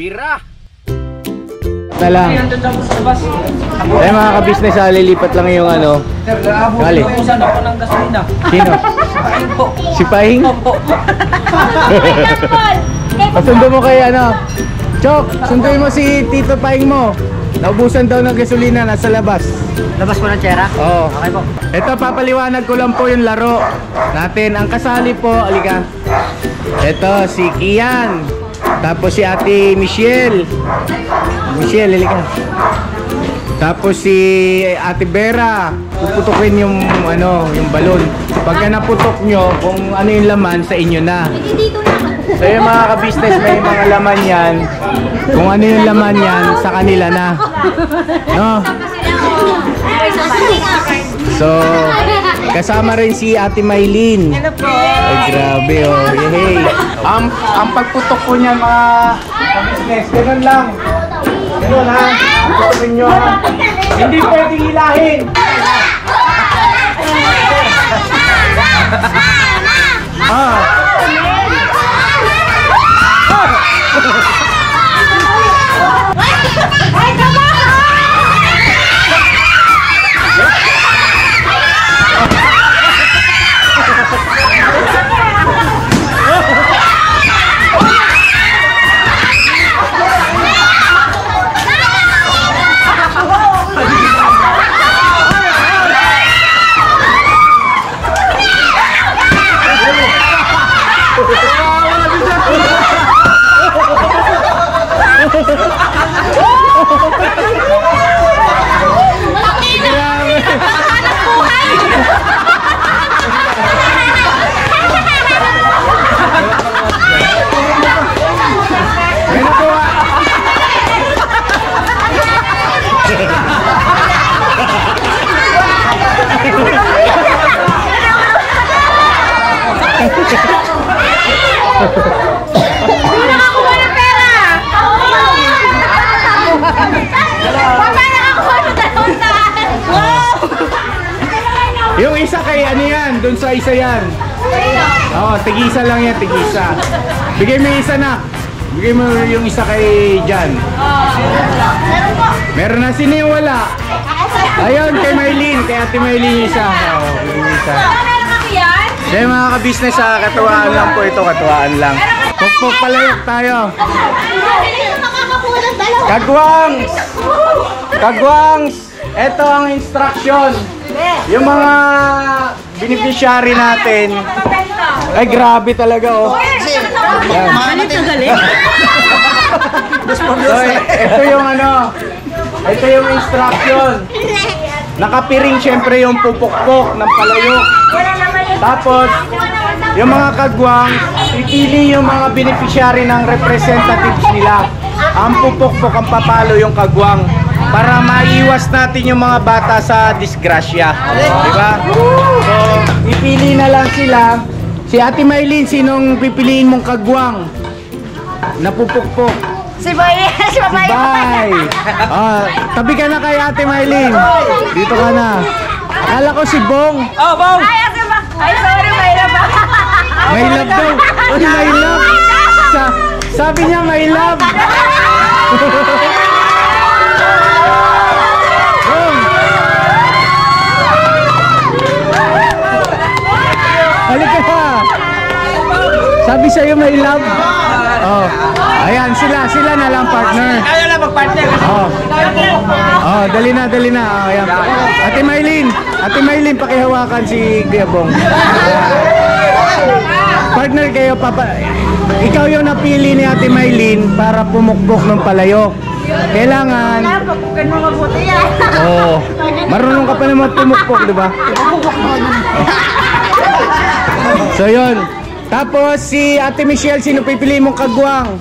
Bira! Na lang. Eh mga ka-business, lilipat lang yung ano. Kali. Ubusan ako ng gasolina. Sino? Paing po. Si Paing? Opo. Pasundo mo kay ano. Chok, sunduin mo si Tito Paing mo. Naubusan daw ng gasolina, nasa labas. Labas mo ng tsera? Oo. Okay po. Ito, papaliwanag ko lang po yung laro natin. Ang kasali po, alika. Ito, si Kian. Tapos si Ate Michelle. Michelle, alika. Tapos si Ate Vera. Puputukin yung ano, yung balon. Pagka naputok nyo, kung ano yung laman, sa inyo na. So yung mga ka-business, may mga laman yan. Kung ano yung laman yan, sa kanila na. No? So, kasama rin si Ate Maylin. Hello po. Ay, grabe oh. Hey. Ang pagputok po niyan mga ka-business, ganun lang. Ganun ha. Putukin nyo ha. Hindi pwedeng hilahin. Nakakuha ng pera! Yung isa kay ano yan, dun sa isa yan. Oo, tigisa lang yan, tigisa. Bigay mo yung isa na. Bigay mo yung isa kay Jan. Meron na, sino yung wala? Ayun, kay Maylin, kay Ate Maylin yung isa. Oo, yung isa. Dahil mga ka-business, katuwaan lang po ito, katuwaan lang. Pukpuk palayok tayo. Kagwangs! Kagwangs! Ito ang instruction. Yung mga beneficiary natin. Ay, grabe talaga oh. Yan. So, ito yung ano. Ito yung instruction. Nakapiring syempre yung pupukpok ng palayok. Tapos, yung mga kagwang, pipili yung mga beneficiary ng representatives nila. Ang pupukpok, ang papalo yung kagwang. Para maiwas natin yung mga bata sa disgrasya. Diba? So, pipili na lang sila. Si Ate Maylin, sinong pipiliin mong kagwang? Napupukpok. Si Boy! Si Babae! Bye! Tabi ka na kay Ate Maylin. Dito ka na. Akala ko si Bong. Oh, Bong! Ay, sorry, may love. May love daw. Uy, may love. Sabi niya may love. Bong! Halika ka. Sabi sa'yo may love. Oh. Ayan, sila na lang partner. Kaya na mag-partner. Oh. Oh, dali na. Oh, ayan. Ate Maylin, pakihawakan si Kuya Bong. Partner kayo, papa. Ikaw yung napili ni Ate Maylin para pumukbok ng palayok. Kailangan. Papukan mo mabuti yan. Oh. Marunong ka pa naman pumukbok, di ba? So, yun. Tapos si Ate Michelle, sino pipili mong kagwang?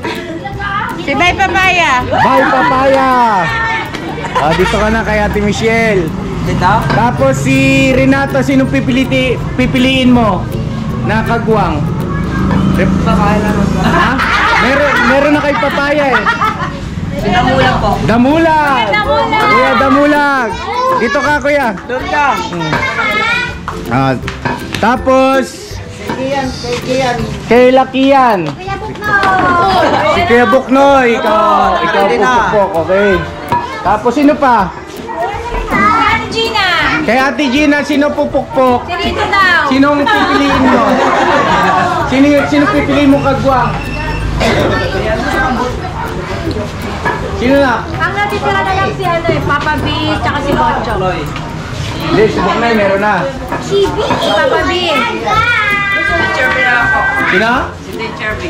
Si Bay Papaya. Bay Papaya. Dito ka na kay Ate Michelle. Dito? Tapos si Renato, sino pipiliin mo na kagwang? Ha? Meron na kay Papaya eh. Si Damulag po. Damulag. Kuya Damulag. Dito ka, kuya. Doon ka. Tapos Kay Lakian. Si Kuya Buknoy. Ikaw pupukpok, okay. Tapos sino pa? Ate Gina. Kay Ate Gina, sino pupukpok? Dito daw. Sinong pipiliin mo? Sino pipiliin mo kagwang? Sino na? Ang natitira na lang si ano eh, Papa B, tsaka si Bocho. Hindi, si Buknoy meron na. Si Papa B. Teacher B na lang po. Sino? Si Teacher B.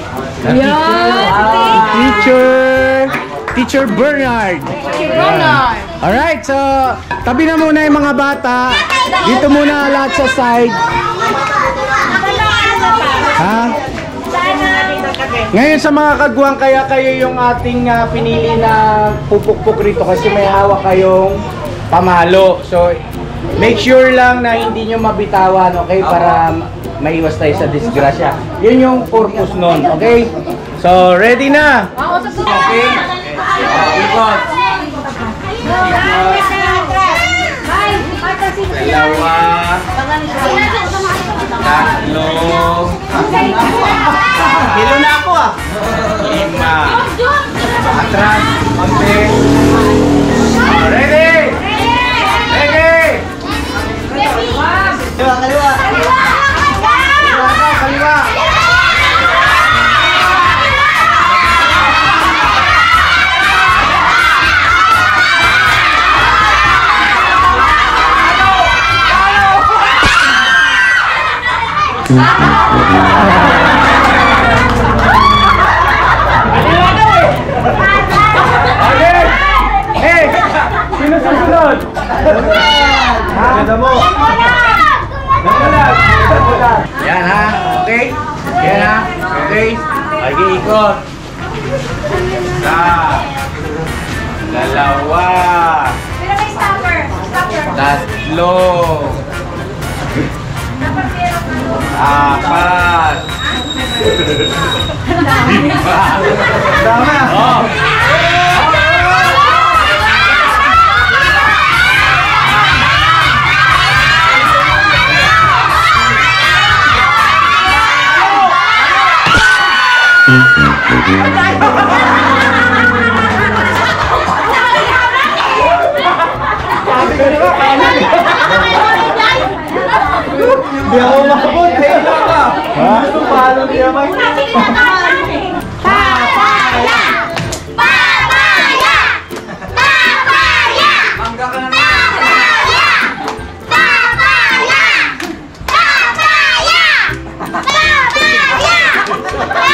Teacher Bernard. Ronald. Alright, so tabi na muna yung mga bata. Dito muna lahat sa side. Ha? Ngayon sa mga kagwang, kaya kayo yung ating pinili na pupukpok rito kasi may hawak kayong pamalo. So make sure lang na hindi nyo mabitawan, okay? Para maiwas tayo sa disgrasya. Yun yung purpose nun, okay? So ready na? Okay? Ikot. Dalawa. Tatlo. Kilo na ako ah. 5. Atras. Konti. Ready? Ready? Kaliwa. Kaliwa. Okay! Hey! Sino susunod? Ganda mo! Yan ha? Okay? Yan ha? Okay? Lagi ikot. Isa. Dalawa. Tatlo. 4. 5. Tama. Oh. Hindi ako makabot. Kailan ka? Ano paano niya may? Papaya! Papaya! Papaya! Mangga ka na na. Papaya! Papaya! Papaya!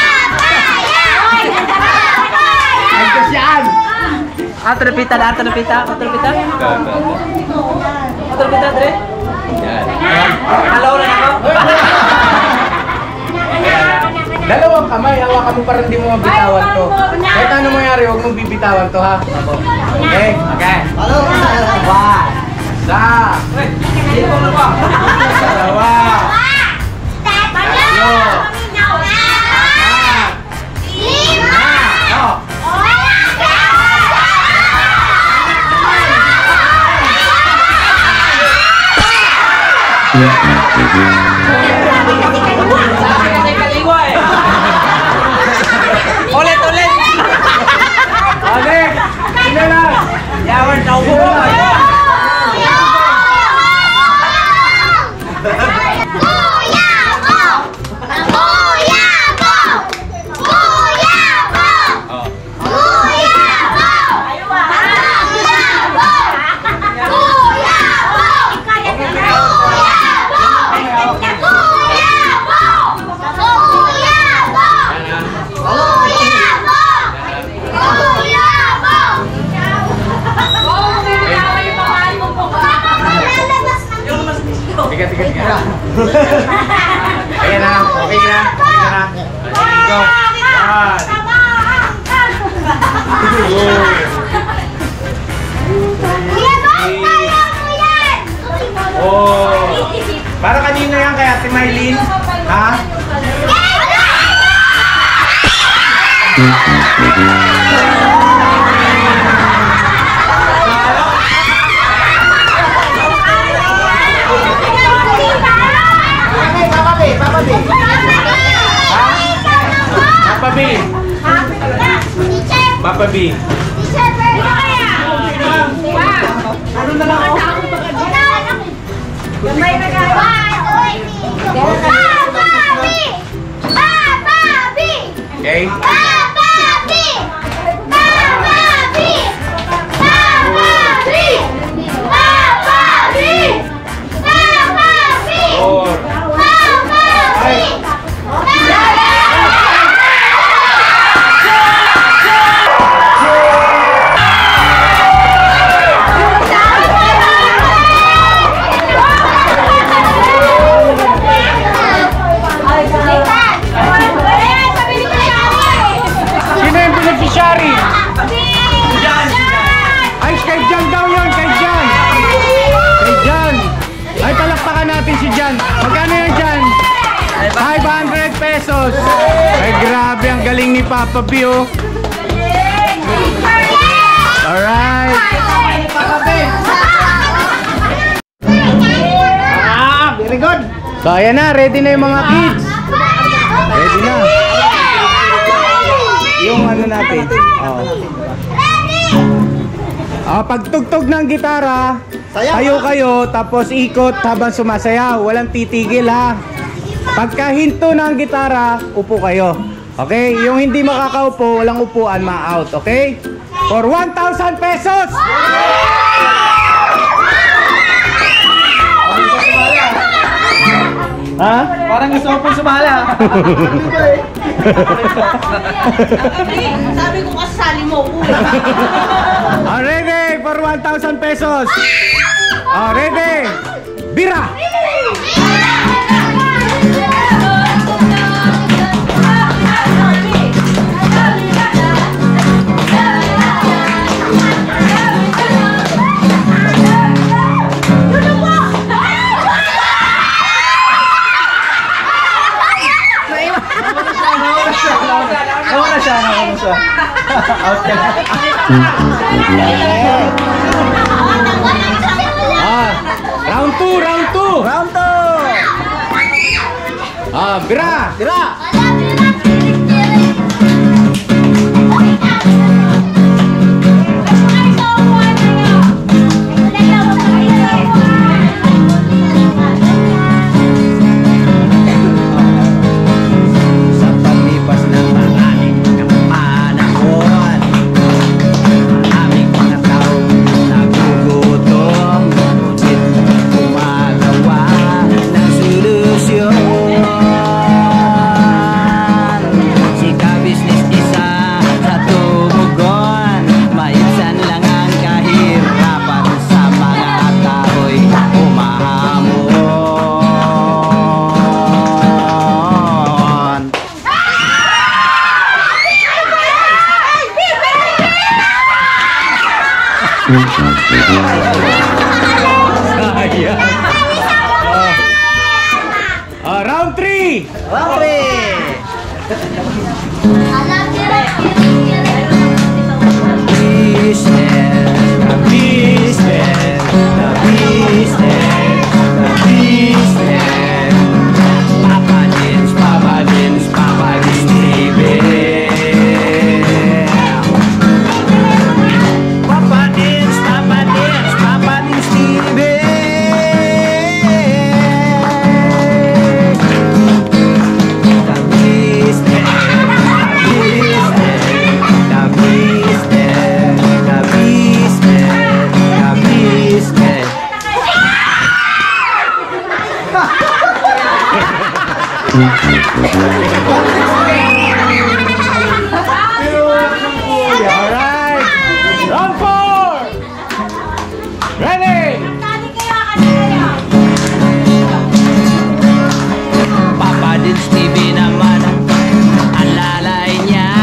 Papaya! Ay, kasyan! Atrapita. Atrapita, Dre. Yan. Alaw na ako. Dalawang kamay, hawakan mo para hindi mo mabitawan to. Kahit ano mangyari, huwag mong bibitawan to ha. Okay? Okay. Isa. Dito na ba? Dalawa. Tatlo. Oh. Ulit. Alex! Sino na? Yawan na ubo mo. Tiga. Ayan na. Okay na. Okay na. Go. Oh. Para kanina yan kay Ate Maylin? Ha? Papa B. Papa B. Ano na lang ako? May regalo. Okay? Four. Sino yung beneficiary? Ay, kay Jan daw yun, kay Jan. Kay Jan. Ay, palakpakan natin si Jan. Magkano yun, Jan? 500 pesos. Ay, grabe, ang galing ni Papa B, oh. Alright. Very good. So, ayan na, ready na yung mga kids. Ready na. Yung ano natin. Pagtugtog ng gitara, tayo kayo, tapos ikot habang sumasayaw. Walang titigil, ha. Pagkahinto ng gitara, upo kayo. Okay? Yung hindi makakaupo, walang upuan, ma-out. Okay? For 1,000 pesos! Ha? Parang gusto ko pong sumala. Sabi ko kasali mo ko. Ready for 1,000 pesos. Ready. Bira. Nawala siya. Out ka na. Round 2, round 2. Round 2! Bira. Tira! Sa paglipas ng maraming panahon, aming mga tao nagugutom, ngunit gumagawa ng solusyon. Si ka-business isa sa tumugon, maibsan lang ang kahirapan sa mga tao'y umahamon. Round 3. Round 3! Alright. Round 4. Ready. Papa Dins TV naman ang lalay niya,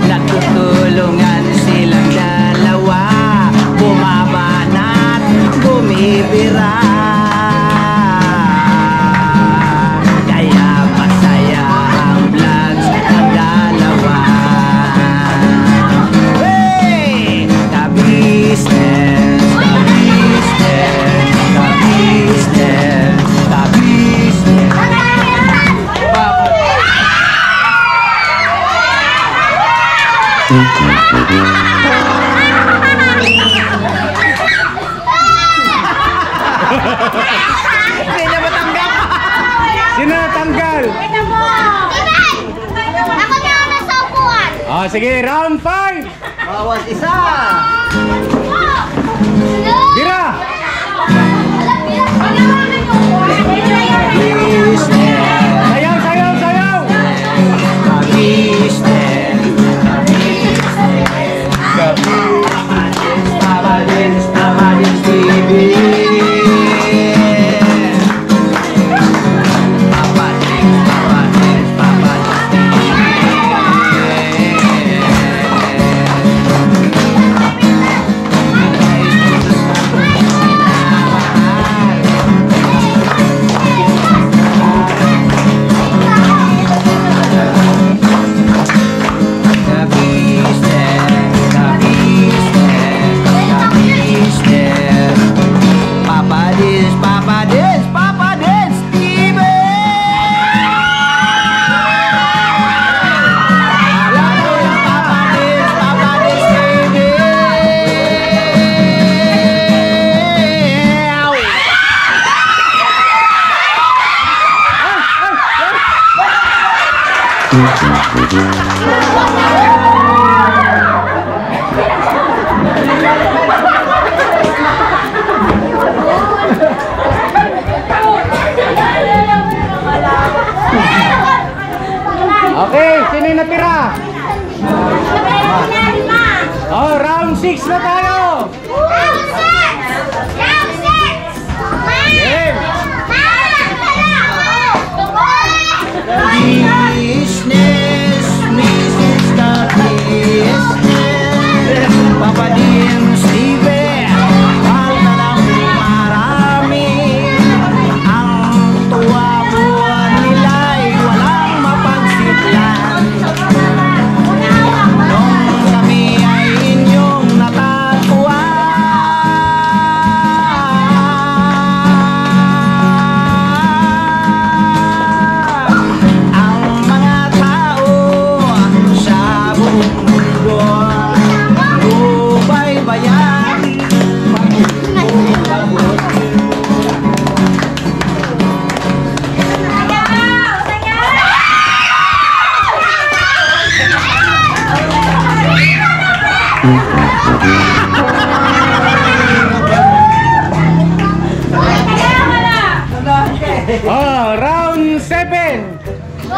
nagtutulungan silang dalawa, bumabanat, bumibira, kaya masaya ang vlogs ng dalawa. Hey! Ka-business, ka-business, ka-business, ka-business. Papa Hindi niya matanggap. Sino natanggal? Ako na ang nasa upuan. Oh, sige, round 5. Bawas isa. Gira! Sayaw, sayaw, sayaw! Okay, sino yung natira? Oh, round 6 na tayo! Game! Papa Dim, Steve, ang tanang marami. Ang tuwa buwan nila'y walang mapagsidlan. Nung kami ay inyong natagpuan. Ang mga tao sa buong mundo baybayan. Oh, round 7! Oh,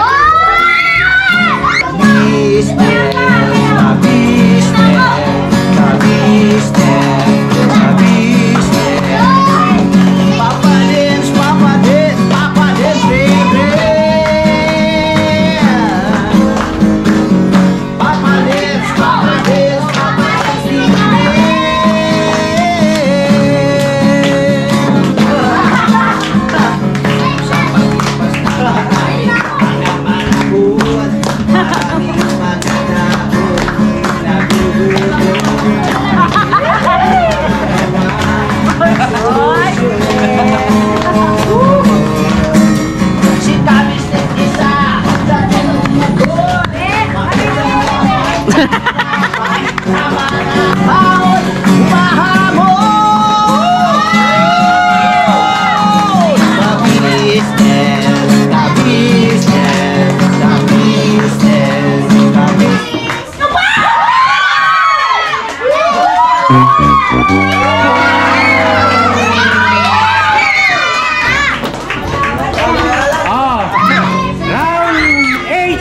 round 8!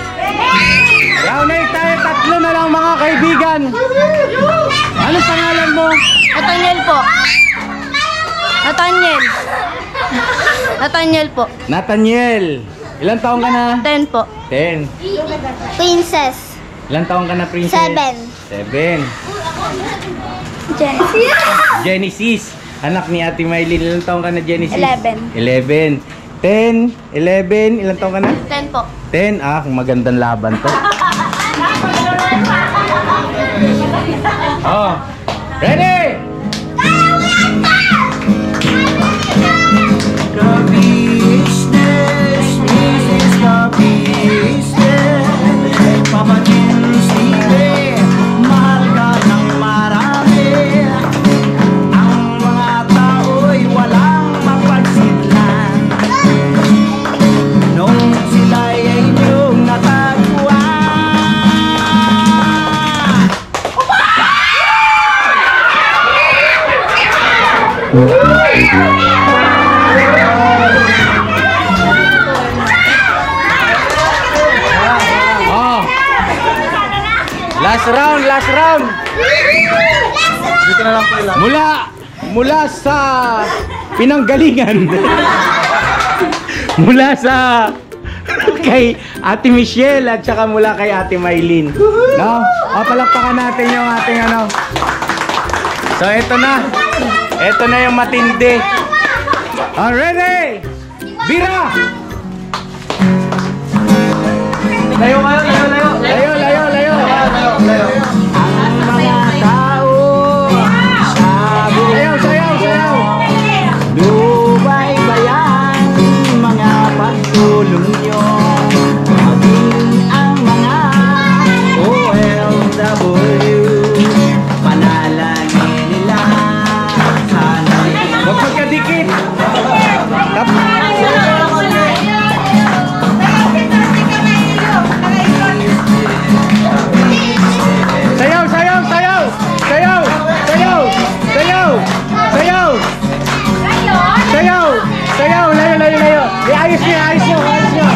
Round 8 tayo, tatlo na lang mga kaibigan. Anong pangalan mo? Nathaniel po. Nathaniel. Nathaniel po. Nathaniel. Ilang taong ka na? 10 po. 10. Princess. Ilang taong ka na, princess? 7. Genesis. Anak ni Ate Maylin. Ilang taong ka na, Genesis? 11. 11. 10, 11. Ilang taong ka na? 10 po. 10. Ah, kung magandang laban to. Oh. Ready? Papa Dim, Steve, Oh. Last round, last round. Dito na lang po ilan. Mula sa pinanggalingan. Mula sa kay Ate Michelle at saka mula kay Ate Maylin. No? O, palakpakan natin yung ating ano. So, eto na. Eto na yung matindi. Ready? Bira! Layo kayo, layo. Layo, layo, layo. Layo. Ang mga tao sabi Sayaw, sayaw, sayaw. Lubaybayan mga pagtulong nyo maging ang mga OFW panalangin nila sana'y Huwag magkadikit. Sayaw, sayaw, sayaw. Sayaw, sayaw, sayaw, sayaw. Sayaw, sayaw, layo, layo, layo. Ayos niyo, ayos niyo, ayos niyo.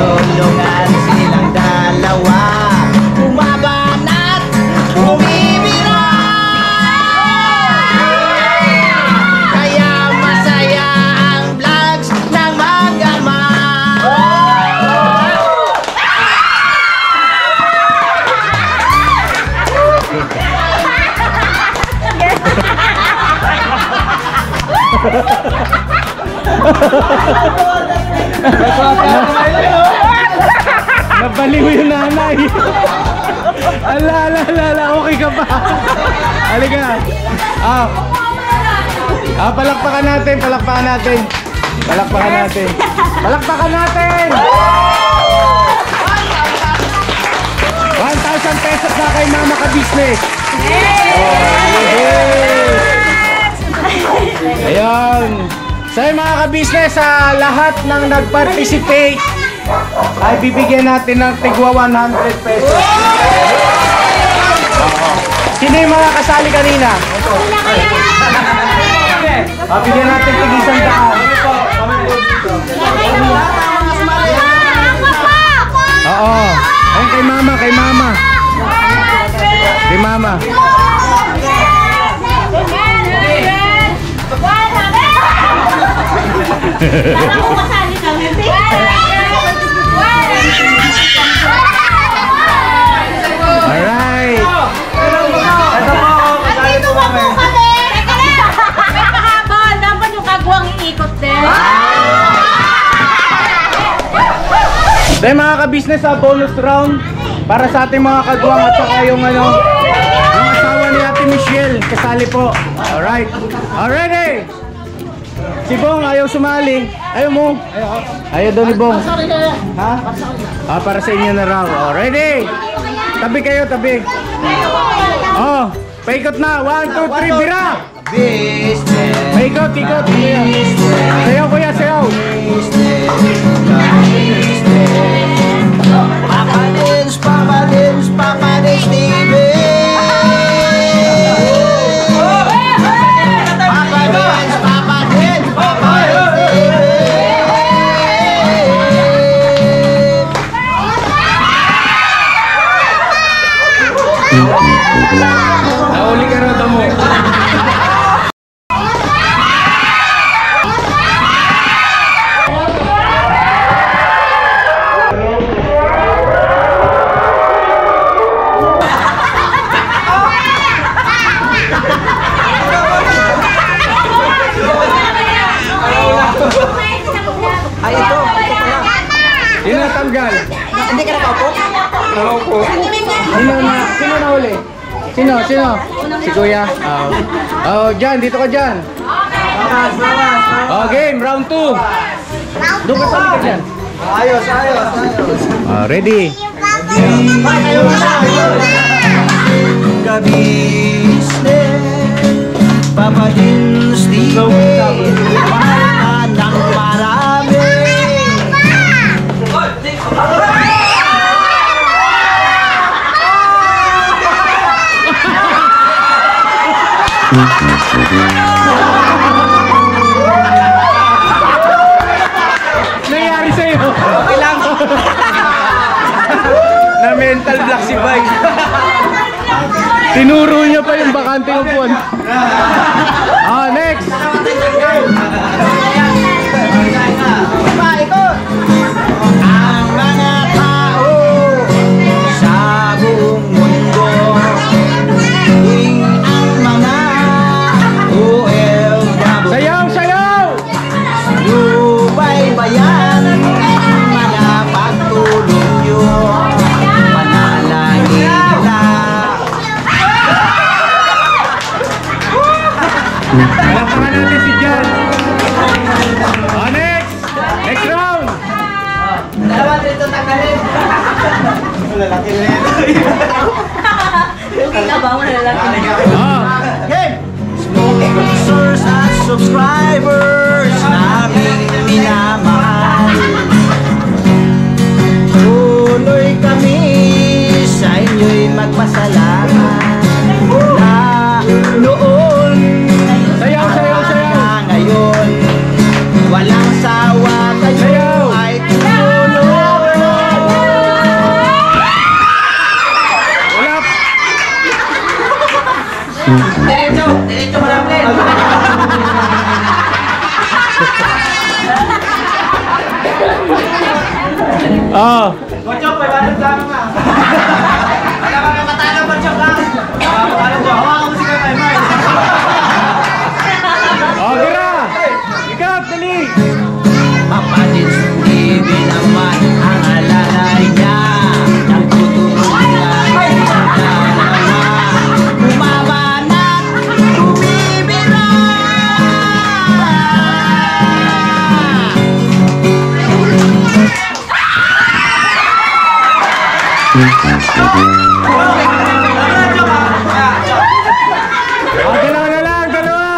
tulungan silang dalawa umaban at bumibira kaya masaya ang vlogs ng mag-ama. Nabaliw yung nanay. Ala, ala, ala, ala. Okay ka ba? Halika. Palakpakan natin, palakpakan natin. Palakpakan natin. Palakpakan natin! 1,000 pesos na kay Mama Ka Business. Ayan. So mga ka-business, sa lahat ng nag-participate ay bibigyan natin ng tigwa 100 pesos. Sino yung mga kasali kanina? Bigyan natin tig 100. Oo. Ayun kay Mama, kay Mama. Kay Mama. Alright. May pahabol. Dapat yung kagwang iikot din. Dahil mga ka-business, bonus round para sa ating mga kagwang at saka yung ano, yung asawa ni Ate Michelle kasali po. Alright. Already. Si Bong ayaw sumali. Ayaw mo. Ayaw daw ni Bong. Ha? Para sa inyo na raw. Ready? Tabi kayo, tabi. Paikot na. 1, 2, 3, bira! Paikot, ikot. Sayaw kuya, sayaw. Papa Dins TV. Nauli ka rin mo. Ay, ito. Sino natanggal? Hindi ka nakaupo? Nakaupo. Sino na uli? Sino? Si Kuya? Dyan, dito ka dyan. Game, round 2. Doon ka sa dyan. Ayos. Ready? Ayaw na. kabisnes, Papa Dins TV, mahal ka ng marami. Nangyari sa'yo? Okay lang. Na mental block si Bay. Tinuro niya pa yung bakante upuan. Next! Ang mga tao sa buong mundo, tuwing ang mga OFW, Sayaw! Sayaw! subaybayan ang mga pagtulong nyo, panalangin nila. Palakpakan natin si Jan. Next! Next round! Dalawa dito tanggalin. Lalaki na yan. Hindi na ba mo lalaki? Game! Sponsors at subscribers naming minamahal, tuloy kami sa inyo'y magpasalamat na noon Sayaw! Sayaw! Sayaw! na ngayon walang sawa kayo Sayaw! ay tutulong. Wala! Diretso malapit. Bochok, may balot lang nga. Alam mo, matalo Bochok lang. Hawakan mo si Kamay May. Gira! Ikat! Dali! Papa Dins TV naman ang alalay niya. Nagtutulong niya sa dalawa. Bumabanat, bumibira. Dalawa na lang! Dalawa!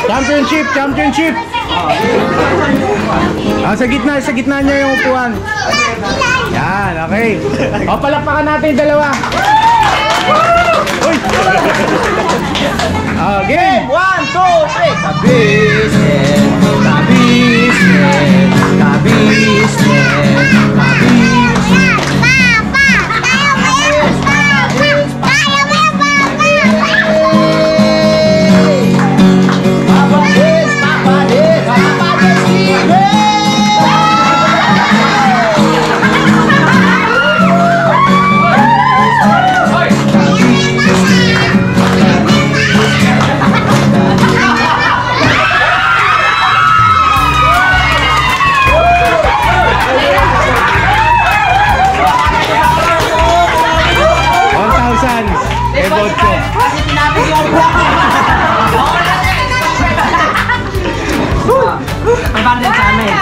Championship! Championship! Sa gitna niya yung upuan. Yan, okay. Palakpakan natin yung dalawa. Uy! Game! 1, 2, 3. Kabisnes, kabisnes, kabisnes, kabisnes. Papa Dins, Papa Dins, Papa Dins TV. Ang bundle sa amin.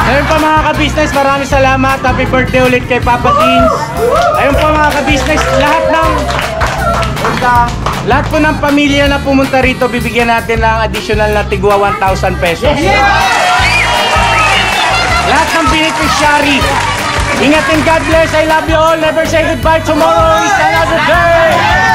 Ayun pa mga ka-business, maraming salamat. Happy birthday ulit kay Papa Dins. Ayun pa mga ka-business, lahat po ng pamilya na pumunta rito, bibigyan natin ng additional na tigwa 1,000 pesos. Lahat ng beneficiary. Ingat and God bless. I love you all. Never say goodbye. Tomorrow is another day.